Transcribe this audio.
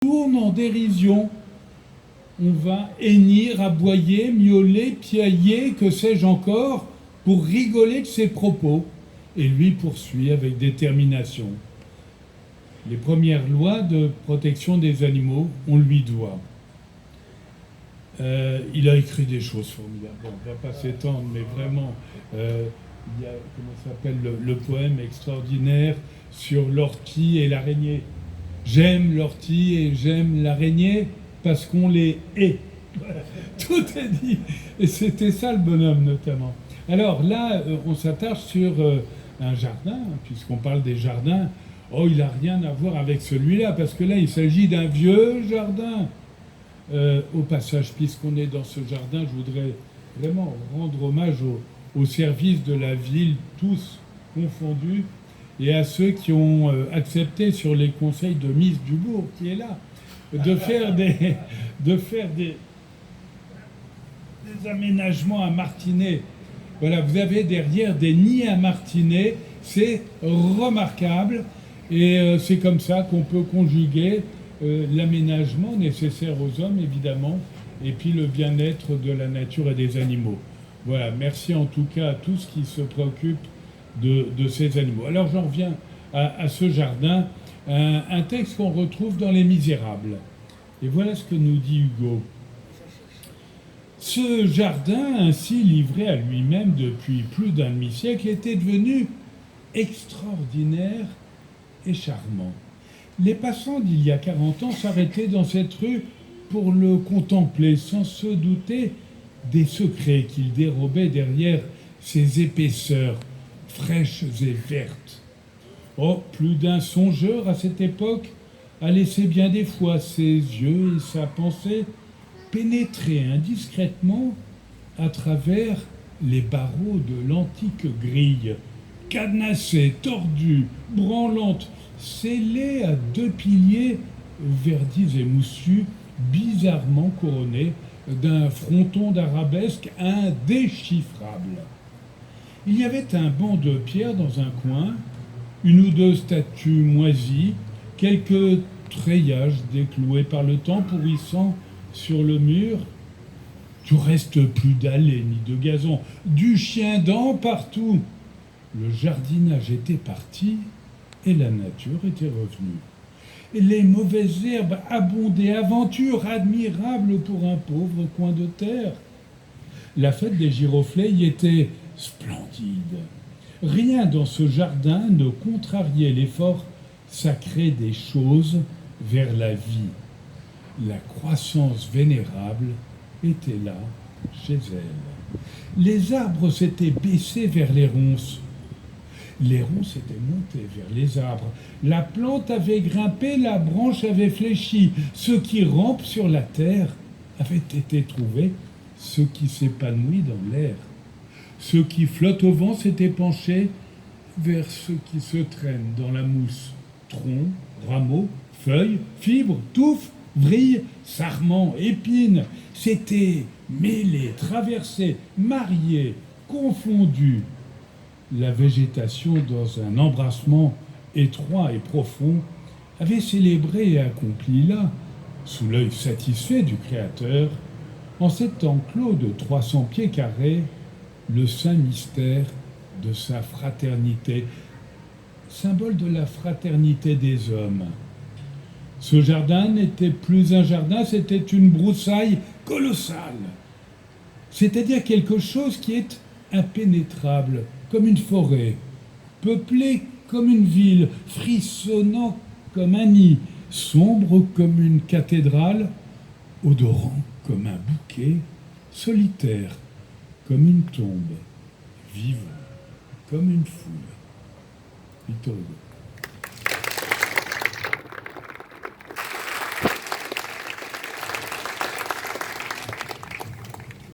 tourne en dérision. On va hennir, aboyer, miauler, piailler, que sais-je encore, pour rigoler de ses propos. Et lui poursuit avec détermination. Les premières lois de protection des animaux, on lui doit. Il a écrit des choses formidables. Bon, on ne va pas s'étendre, mais vraiment, il y a, comment ça s'appelle, le poème extraordinaire sur l'ortie et l'araignée. J'aime l'ortie et j'aime l'araignée parce qu'on les hait. Tout est dit. Et c'était ça le bonhomme notamment. Alors là, on s'attarde sur un jardin, puisqu'on parle des jardins. Oh, il n'a rien à voir avec celui-là, parce que là, il s'agit d'un vieux jardin. Au passage, puisqu'on est dans ce jardin, je voudrais vraiment rendre hommage aux services de la ville, tous confondus, et à ceux qui ont accepté sur les conseils de Miss Dubourg, qui est là, de faire des aménagements à Martinet. Voilà, vous avez derrière des nids à Martinet, c'est remarquable, et c'est comme ça qu'on peut conjuguer l'aménagement nécessaire aux hommes, évidemment, et puis le bien-être de la nature et des animaux. Voilà, merci en tout cas à tous qui se préoccupent de ces animaux. Alors j'en reviens à ce jardin, un texte qu'on retrouve dans Les Misérables. Et voilà ce que nous dit Hugo. Ce jardin, ainsi livré à lui-même depuis plus d'un demi-siècle, était devenu extraordinaire et charmant. Les passants d'il y a 40 ans s'arrêtaient dans cette rue pour le contempler, sans se douter des secrets qu'il dérobait derrière ses épaisseurs fraîches et vertes. Oh, plus d'un songeur à cette époque a laissé bien des fois ses yeux et sa pensée pénétrer indiscrètement à travers les barreaux de l'antique grille, cadenassée, tordue, branlante, scellée à 2 piliers verdis et moussus, bizarrement couronnés d'un fronton d'arabesque indéchiffrable. Il y avait un banc de pierre dans un coin, une ou deux statues moisies, quelques treillages décloués par le temps pourrissant sur le mur. Tout reste plus d'allées ni de gazon, du chien-dent partout. Le jardinage était parti et la nature était revenue. Et les mauvaises herbes abondaient, aventure admirable pour un pauvre coin de terre. La fête des giroflées y était splendide. Rien dans ce jardin ne contrariait l'effort sacré des choses vers la vie. La croissance vénérable était là, chez elle. Les arbres s'étaient baissés vers les ronces. Les ronces étaient montées vers les arbres. La plante avait grimpé, la branche avait fléchi. Ce qui rampe sur la terre avait été trouvé, ce qui s'épanouit dans l'air. Ce qui flotte au vent s'était penché vers ce qui se traîne dans la mousse. Tronc, rameaux, feuilles, fibres, touffes, vrilles, sarments, épines, s'étaient mêlés, traversés, mariés, confondus. La végétation, dans un embrassement étroit et profond, avait célébré et accompli là, sous l'œil satisfait du Créateur, en cet enclos de 300 pieds carrés, le saint mystère de sa fraternité, symbole de la fraternité des hommes. Ce jardin n'était plus un jardin, c'était une broussaille colossale, c'est-à-dire quelque chose qui est impénétrable, comme une forêt, peuplée comme une ville, frissonnant comme un nid, sombre comme une cathédrale, odorant comme un bouquet, solitaire comme une tombe, vivant comme une foule. Victor Hugo.